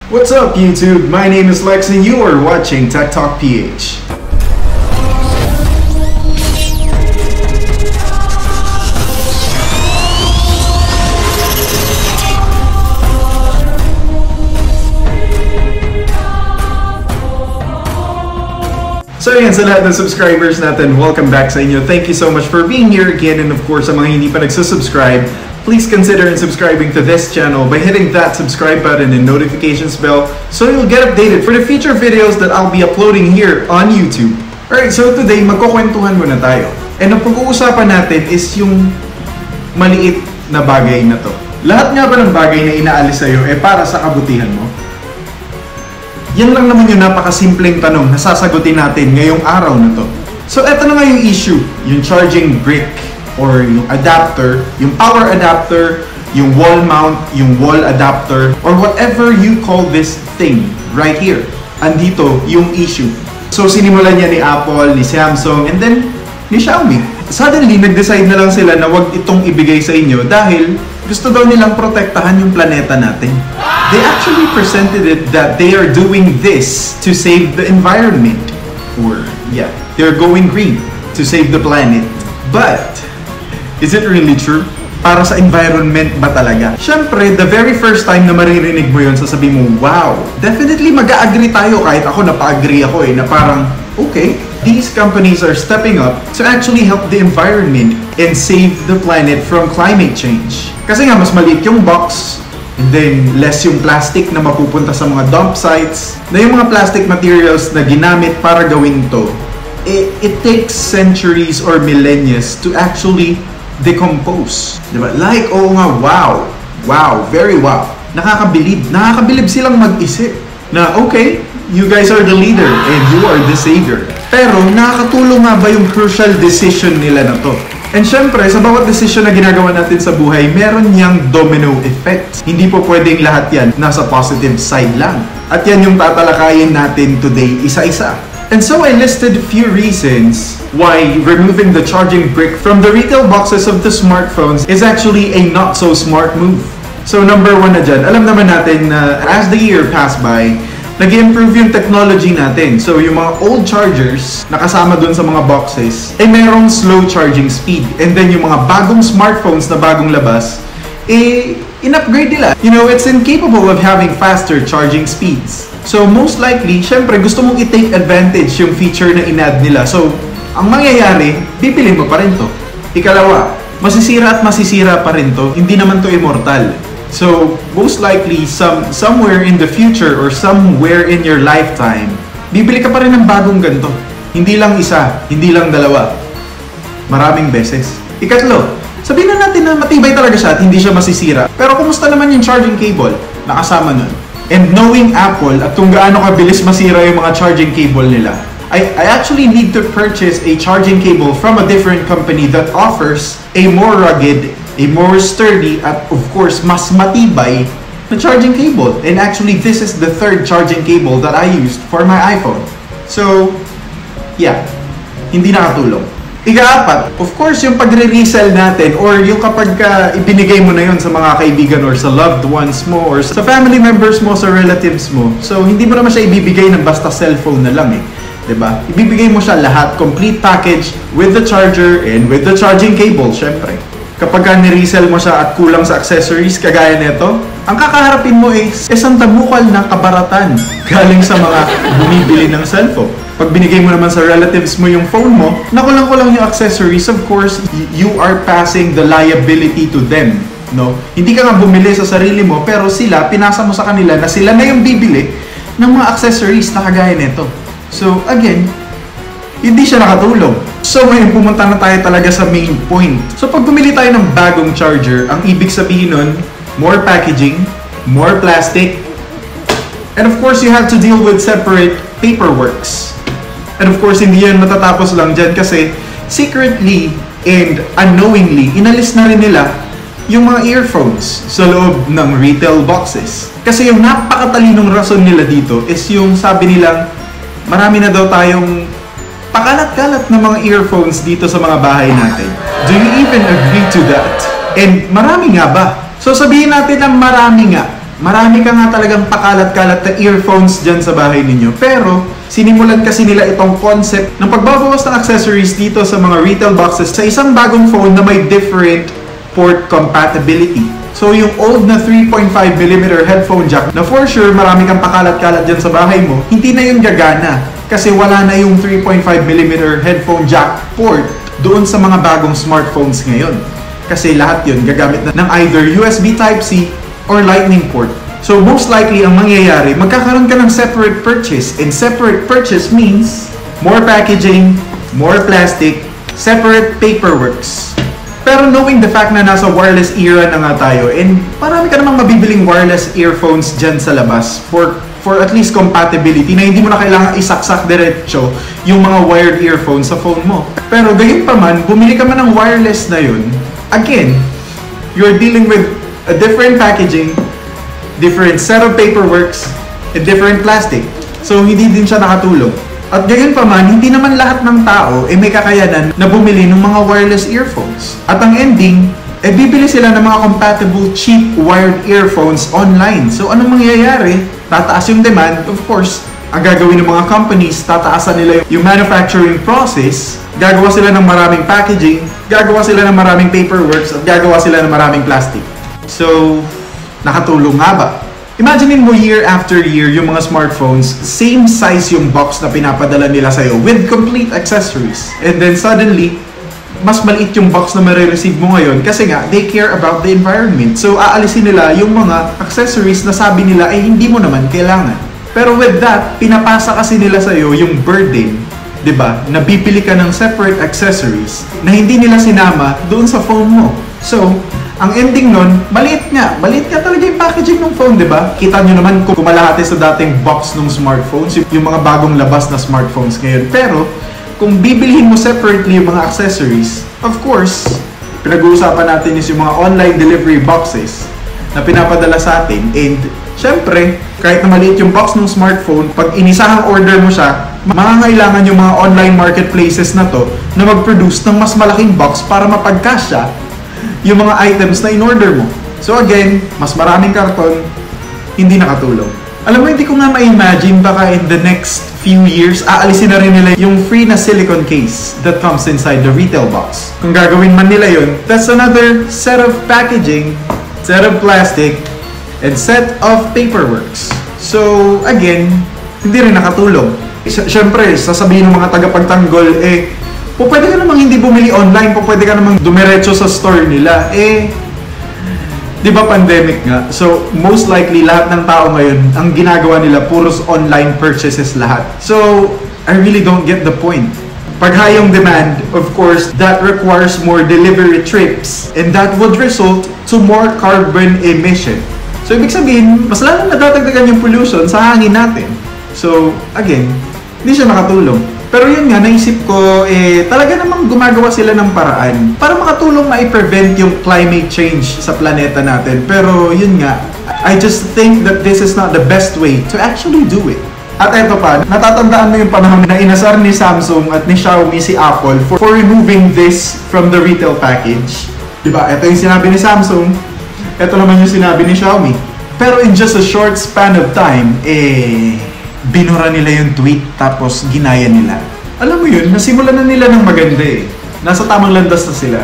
What's up YouTube? My name is Lex and you are watching Tech Talk PH. So yan, sa lahat ng subscribers natin, welcome back sa inyo. Thank you so much for being here again, and of course, sa mga hindi pa nagsusubscribe, please consider subscribing to this channel by hitting that subscribe button and notifications bell so you'll get updated for the future videos that I'll be uploading here on YouTube. Alright, so today, magkukwentuhan muna tayo. And ang pag-uusapan natin is yung maliit na bagay na to. Lahat nga ba ng bagay na inaalis sa'yo para sa kabutihan mo? Yan lang naman yung napakasimpleng tanong na sasagutin natin ngayong araw na to. So eto na nga yung issue, yung charging brick or yung adapter, yung power adapter, yung wall mount, yung wall adapter, or whatever you call this thing right here. Andito yung issue. So sinimulan niya ni Apple, ni Samsung, and then ni Xiaomi. Suddenly, nag-decide na lang sila na wag itong ibigay sa inyo dahil gusto daw nilang protektahan yung planeta natin. They actually presented it that they are doing this to save the environment. Or, yeah, they're going green to save the planet. But, is it really true? Para sa environment ba talaga? Siyempre, the very first time na maririnig mo yun, sasabihin mo, wow, definitely mag-a-agree tayo kahit ako napa-agree ako na parang, okay, these companies are stepping up to actually help the environment and save the planet from climate change. Kasi nga, mas maliit yung box, and then less yung plastic na mapupunta sa mga dump sites, na yung mga plastic materials na ginamit para gawin to, it takes centuries or millennia to actually decompose. Diba? Like, oo nga, wow, very wow. Nakakabilib silang mag-isip na, okay, you guys are the leader and you are the savior. Pero nakakatulong nga ba yung crucial decision nila na to? And syempre, sa bawat decision na ginagawa natin sa buhay, meron niyang domino effect. Hindi po pwedeng lahat yan nasa positive side lang. At yan yung tatalakayin natin today isa-isa. And so I listed few reasons why removing the charging brick from the retail boxes of the smartphones is actually a not so smart move. So number one na dyan, alam naman natin na as the year passed by, nag-improve yung technology natin. So yung mga old chargers na kasama dun sa mga boxes, merong slow charging speed. And then yung mga bagong smartphones na bagong labas, in-upgrade nila. You know, it's incapable of having faster charging speeds. So most likely, syempre gusto mong i-take advantage yung feature na in-add nila. So ang mangyayari, bibilin mo pa rin to. Ikalawa, masisira at masisira pa rin to. Hindi naman to immortal. So, most likely, somewhere in the future or somewhere in your lifetime, bibili ka pa rin ng bagong ganito. Hindi lang isa, hindi lang dalawa. Maraming beses. Ikatlo, sabihin na natin na matibay talaga siya at hindi siya masisira. Pero kumusta naman yung charging cable na kasama nun? And knowing Apple at kung gaano kabilis masira yung mga charging cable nila, I actually need to purchase a charging cable from a different company that offers a more rugged, a more sturdy, at of course, mas matibay na charging cable. And actually, this is the third charging cable that I used for my iPhone. So, yeah, hindi nakatulong. Ika-apat, of course, yung pagre-resell natin or yung kapag ibinigay mo na yun sa mga kaibigan or sa loved ones mo or sa family members mo, sa relatives mo. So, hindi mo naman siya ibibigay ng basta cellphone na lang eh. Diba? Ibibigay mo siya lahat, complete package with the charger and with the charging cable, syempre. Kapag ni-resell mo siya at kulang sa accessories, kagaya nito, ang kakaharapin mo is isang tabukal na kabaratan galing sa mga bumibili ng cellphone. Pag binigay mo naman sa relatives mo yung phone mo, nakulang-kulang yung accessories, of course, you are passing the liability to them. No? Hindi ka nga bumili sa sarili mo, pero sila, pinasa mo sa kanila na sila na yung bibili ng mga accessories na kagaya nito. So, again, hindi siya nakatulong. So, ngayon, pumunta na tayo talaga sa main point. So, pag bumili tayo ng bagong charger, ang ibig sabihin nun, more packaging, more plastic, and of course, you have to deal with separate paperworks. And of course, hindi yan matatapos lang dyan kasi secretly and unknowingly, inalis na rin nila yung mga earphones sa loob ng retail boxes. Kasi yung napakatalinong rason nila dito is yung sabi nilang, marami na daw tayong pakalat-kalat na mga earphones dito sa mga bahay natin. Do you even agree to that? And marami nga ba? So sabihin natin na marami nga. marami ka nga talagang pakalat-kalat na earphones dyan sa bahay ninyo. Pero, sinimulan kasi nila itong concept ng pagbabawas ng accessories dito sa mga retail boxes sa isang bagong phone na may different port compatibility. So, yung old na 3.5mm headphone jack na for sure marami kang pakalat-kalat dyan sa bahay mo, hindi na yun gagana. Kasi wala na yung 3.5mm headphone jack port doon sa mga bagong smartphones ngayon. Kasi lahat yun gagamit na ng either USB Type-C or Lightning port. So most likely ang mangyayari, magkakaroon ka ng separate purchase. And separate purchase means more packaging, more plastic, separate paperworks. Pero knowing the fact na nasa wireless era na nga tayo, and marami ka namang mabibiling wireless earphones dyan sa labas for at least compatibility na hindi mo na kailangan isaksak diretso yung mga wired earphones sa phone mo. Pero gayon pa man, bumili ka man ng wireless na yun, again, you're dealing with a different packaging, different set of paperworks, and different plastic. So, hindi din siya nakatulong. At gayon pa man, hindi naman lahat ng tao may kakayanan na bumili ng mga wireless earphones. At ang ending, bibili sila ng mga compatible cheap wired earphones online. So, anong mangyayari? Tataas yung demand, of course. Ang gagawin ng mga companies, tataasan nila yung manufacturing process, gagawa sila ng maraming packaging, gagawa sila ng maraming paperworks, at gagawa sila ng maraming plastic. So, nakatulong nga ba? Imagine mo year after year yung mga smartphones, same size yung box na pinapadala nila sa'yo with complete accessories. And then suddenly, mas maliit yung box na marireceive mo ngayon kasi nga, they care about the environment. So, aalisin nila yung mga accessories na sabi nila ay hindi mo naman kailangan. Pero with that, pinapasa kasi nila sa'yo yung burden, diba? Na bibili ka ng separate accessories na hindi nila sinama doon sa phone mo. So, ang ending nun, maliit nga talaga yung packaging ng phone, diba? Kita nyo naman kung kumalahati sa dating box ng smartphones, yung mga bagong labas na smartphones ngayon. Pero, kung bibilihin mo separately yung mga accessories, of course, pinag-uusapan natin is yung mga online delivery boxes na pinapadala sa atin. And, syempre, kahit na maliit yung box ng smartphone, pag inisahang order mo siya, mangangailangan yung mga online marketplaces na to na mag-produce ng mas malaking box para mapagkasya yung mga items na in-order mo. So again, mas maraming karton, hindi nakatulong. Alam mo, hindi ko nga ma-imagine baka in the next few years, aalisin na rin nila yung free na silicone case that comes inside the retail box. Kung gagawin man nila yun, that's another set of packaging, set of plastic, and set of paperworks. So again, hindi rin nakatulong. Siyempre, sasabihin ng mga tagapagtanggol, pwede ka namang hindi bumili online, pwede ka namang dumiretso sa store nila. Di ba pandemic nga? So, most likely, lahat ng tao ngayon, ang ginagawa nila, puros online purchases lahat. So, I really don't get the point. Pag high yung demand, of course, that requires more delivery trips. And that would result to more carbon emission. So, ibig sabihin, mas lalong nadadagdagan yung pollution sa hangin natin. So, again, hindi siya nakatulong. Pero yun nga, naisip ko, talaga namang gumagawa sila ng paraan para makatulong ma-prevent yung climate change sa planeta natin. Pero yun nga, I just think that this is not the best way to actually do it. At eto pa, natatandaan mo yung panahon na inasar ni Samsung at ni Xiaomi si Apple for removing this from the retail package. Diba? Ito yung sinabi ni Samsung, ito naman yung sinabi ni Xiaomi. Pero in just a short span of time, binura nila yung tweet tapos ginaya nila. Alam mo yun, nasimulan na nila ng maganda Nasa tamang landas na sila.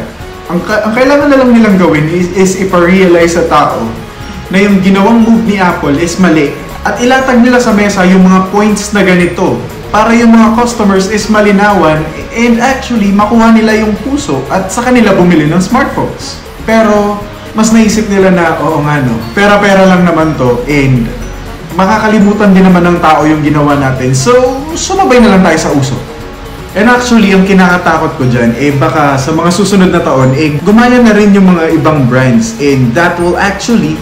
Ang kailangan na lang nilang gawin is ipa-realize sa tao na yung ginawang move ni Apple is mali. At ilatag nila sa mesa yung mga points na ganito para yung mga customers is malinawan and actually makuha nila yung puso at sa kanila bumili ng smartphones. Pero mas naisip nila na, oo nga no, pera-pera lang naman to and makakalimutan din naman ng tao yung ginawa natin. So, sumabay na lang tayo sa uso. And actually, yung kinakatakot ko dyan, baka sa mga susunod na taon, gumaya na rin yung mga ibang brands. And that will actually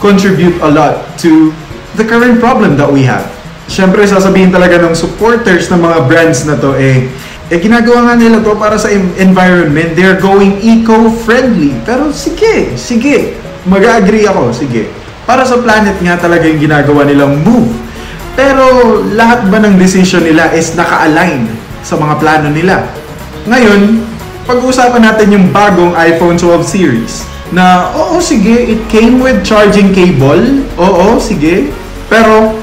contribute a lot to the current problem that we have. Siyempre, sasabihin talaga ng supporters ng mga brands na to, ginagawa nga nila to para sa environment. They're going eco-friendly. Pero sige. Mag-agree ako, sige. Para sa planet nga talaga yung ginagawa nilang move. Pero lahat ba ng decision nila is naka-align sa mga plano nila? Ngayon, pag-uusapan natin yung bagong iPhone 12 series. Na, oo, sige, it came with charging cable. Oo, sige. Pero,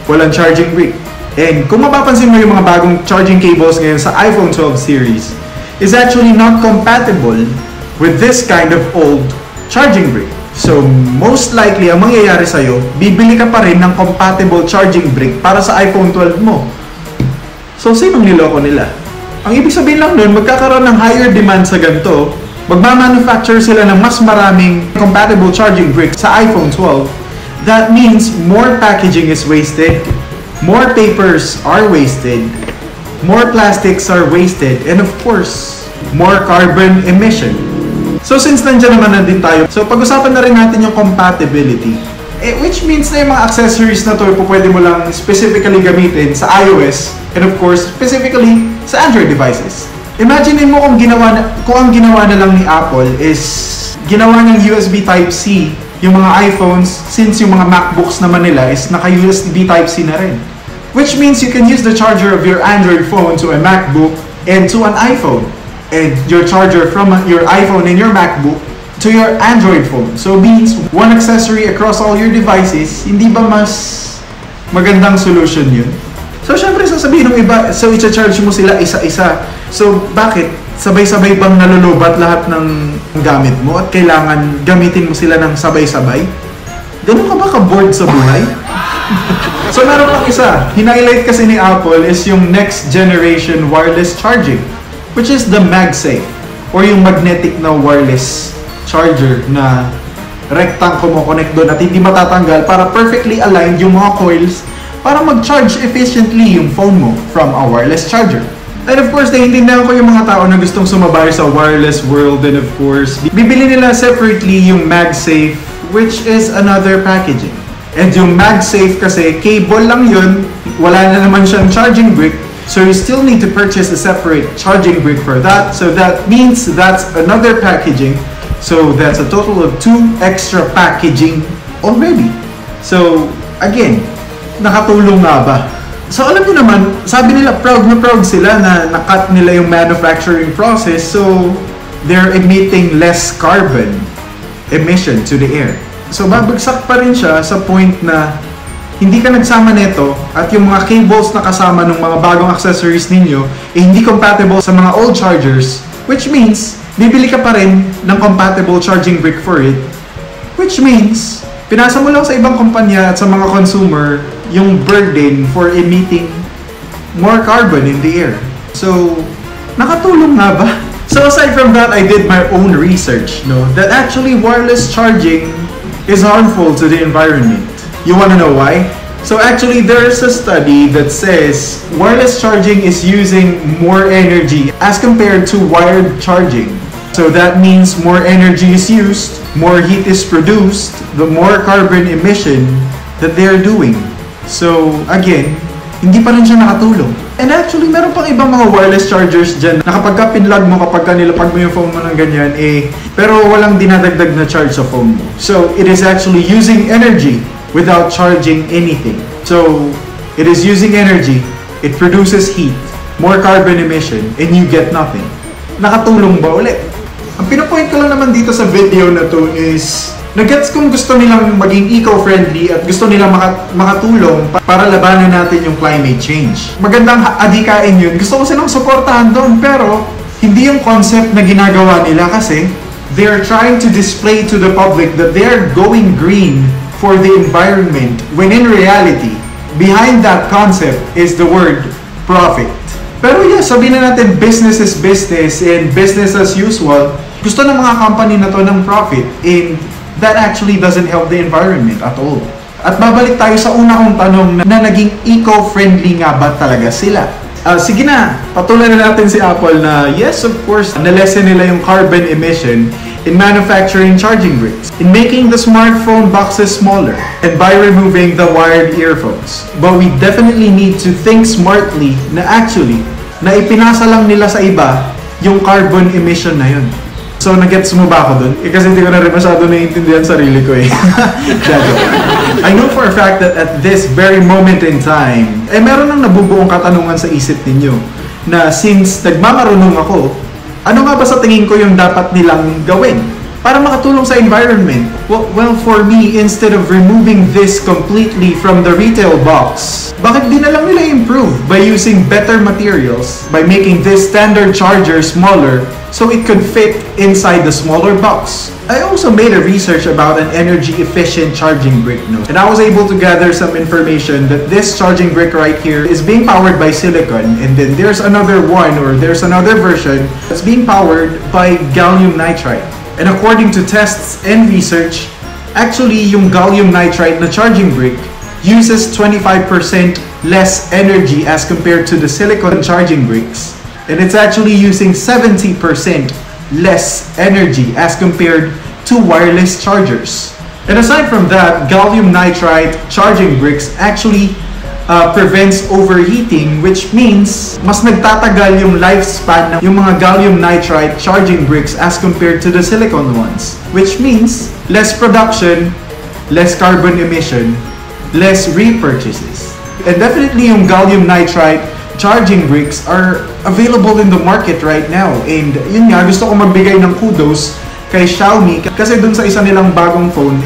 walang charging brick. And kung mapapansin mo yung mga bagong charging cables ngayon sa iPhone 12 series, is actually not compatible with this kind of old charging brick. So, most likely, ang mangyayari sa'yo, bibili ka pa rin ng compatible charging brick para sa iPhone 12 mo. So, sinong niloko nila? Ang ibig sabihin lang nun, magkakaroon ng higher demand sa ganito, magmamanufacture sila ng mas maraming compatible charging brick sa iPhone 12. That means more packaging is wasted, more papers are wasted, more plastics are wasted, and of course, more carbon emission. So since nandiyan naman na din tayo, so pag-usapan na rin natin yung compatibility. Which means na yung mga accessories na to, pwede mo lang specifically gamitin sa iOS, and of course, specifically sa Android devices. Imagine mo kung ang ginawa na lang ni Apple is ginawa ng USB Type-C yung mga iPhones, since yung mga MacBooks naman nila is naka-USB Type-C na rin. Which means you can use the charger of your Android phone to a MacBook and to an iPhone. And your charger from your iPhone and your MacBook to your Android phone. So means one accessory across all your devices, hindi ba mas magandang solution yun? So syempre sasabihin ng iba, so i-charge mo sila isa-isa. So bakit? Sabay-sabay bang nalulubat lahat ng gamit mo at kailangan gamitin mo sila ng sabay-sabay? Ganun ka ba ka-bored sa buhay? So meron pang isa, hinighlight kasi ni Apple is yung next generation wireless charging, which is the MagSafe, or yung magnetic na wireless charger na rectang kumo-connect doon at hindi matatanggal para perfectly aligned yung mga coils para mag-charge efficiently yung phone mo from a wireless charger. And of course, naiintindihan ko yung mga tao na gustong sumabay sa wireless world, and of course, bibili nila separately yung MagSafe, which is another packaging. And yung MagSafe kasi, cable lang yun, wala na naman siyang charging brick, so you still need to purchase a separate charging brick for that. So that means that's another packaging. So that's a total of 2 extra packaging already. So again, nakatulong nga ba? So alam niyo naman, sabi nila proud na proud sila na nakat nila yung manufacturing process, so they're emitting less carbon emission to the air. So babagsak pa rin siya sa point na hindi ka nagsama nito at yung mga cables na kasama ng mga bagong accessories ninyo hindi compatible sa mga old chargers, which means bibili ka pa rin ng compatible charging brick for it, which means pinasa mo lang sa ibang kumpanya at sa mga consumer yung burden for emitting more carbon in the air. So nakatulong nga ba? So aside from that, I did my own research, that actually wireless charging is harmful to the environment. You wanna know why? So actually, there's a study that says wireless charging is using more energy as compared to wired charging. So that means more energy is used, more heat is produced, the more carbon emission that they're doing. So again, hindi pa rin siya nakatulong. And actually, meron pang ibang mga wireless chargers dyan na kapag ka pinlog mo, kapag ka nilapag mo yung phone mo ng ganyan, pero walang dinadagdag na charge sa phone mo. So it is actually using energy without charging anything. So it is using energy, it produces heat, more carbon emission, and you get nothing. Nakatulong ba ulit? Ang pinapoint ko lang naman dito sa video na to is nag-gets kung gusto nilang maging eco-friendly at gusto nilang makatulong para labanan natin yung climate change. Magandang adikain yun. Gusto ko silang suportahan doon, pero hindi yung concept na ginagawa nila kasi they're trying to display to the public that they're going green for the environment, when in reality, behind that concept is the word profit. Pero yeah, sabihin na natin business is business and business as usual. Gusto ng mga company na to ng profit, and that actually doesn't help the environment at all. At babalik tayo sa una kong tanong na naging eco-friendly nga ba talaga sila? Sige na, patuloy na natin si Apple na yes, of course, na-lessen nila yung carbon emission in manufacturing charging bricks, in making the smartphone boxes smaller, and by removing the wired earphones. But we definitely need to think smartly na actually, na ipinasa lang nila sa iba yung carbon emission na yun. So, nag-gets mo ba ako dun? Kasi hindi ko na rin masyado naiintindihan sarili ko I know for a fact that at this very moment in time, meron nang nabubuong katanungan sa isip ninyo na since nagmamarunong ako, ano nga ba sa tingin ko yung dapat nilang gawin? para makatulong sa environment. Well, for me, instead of removing this completely from the retail box, bakit di na lang nila improve by using better materials, by making this standard charger smaller so it could fit inside the smaller box. I also made a research about an energy-efficient charging brick, and I was able to gather some information that this charging brick right here is being powered by silicon, and then there's another one, or there's another version that's being powered by gallium nitride. And according to tests and research, actually yung gallium nitride na charging brick uses 25% less energy as compared to the silicon charging bricks. And it's actually using 70% less energy as compared to wireless chargers. And aside from that, gallium nitride charging bricks actually prevents overheating, which means mas nagtatagal yung lifespan ng yung mga gallium nitride charging bricks as compared to the silicon ones, which means less production, less carbon emission, less repurchases. And definitely yung gallium nitride charging bricks are available in the market right now. And yun nga, gusto ko magbigay ng kudos kay Xiaomi kasi dun sa isa nilang bagong phone,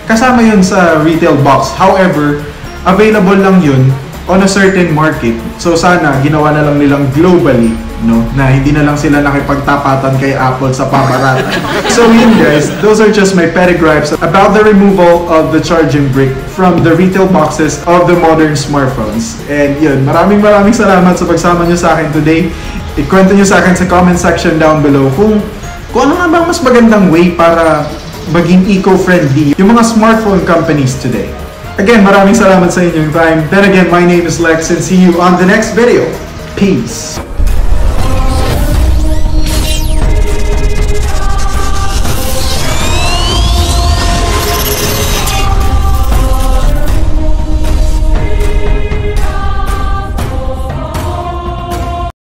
kasama yun sa retail box. However, available lang yun on a certain market. So sana ginawa na lang nilang globally, na hindi na lang sila nakipagtapatan kay Apple sa pamaratan. So yun guys, those are just my petty gripes about the removal of the charging brick from the retail boxes of the modern smartphones. And yun, maraming salamat sa pagsama nyo sa akin today. Ikwento nyo sa akin sa comment section down below kung ano nga ba mas magandang way para maging eco-friendly yung mga smartphone companies today. Again, maraming salamat sa inyong time. Then again, my name is Lex and see you on the next video. Peace!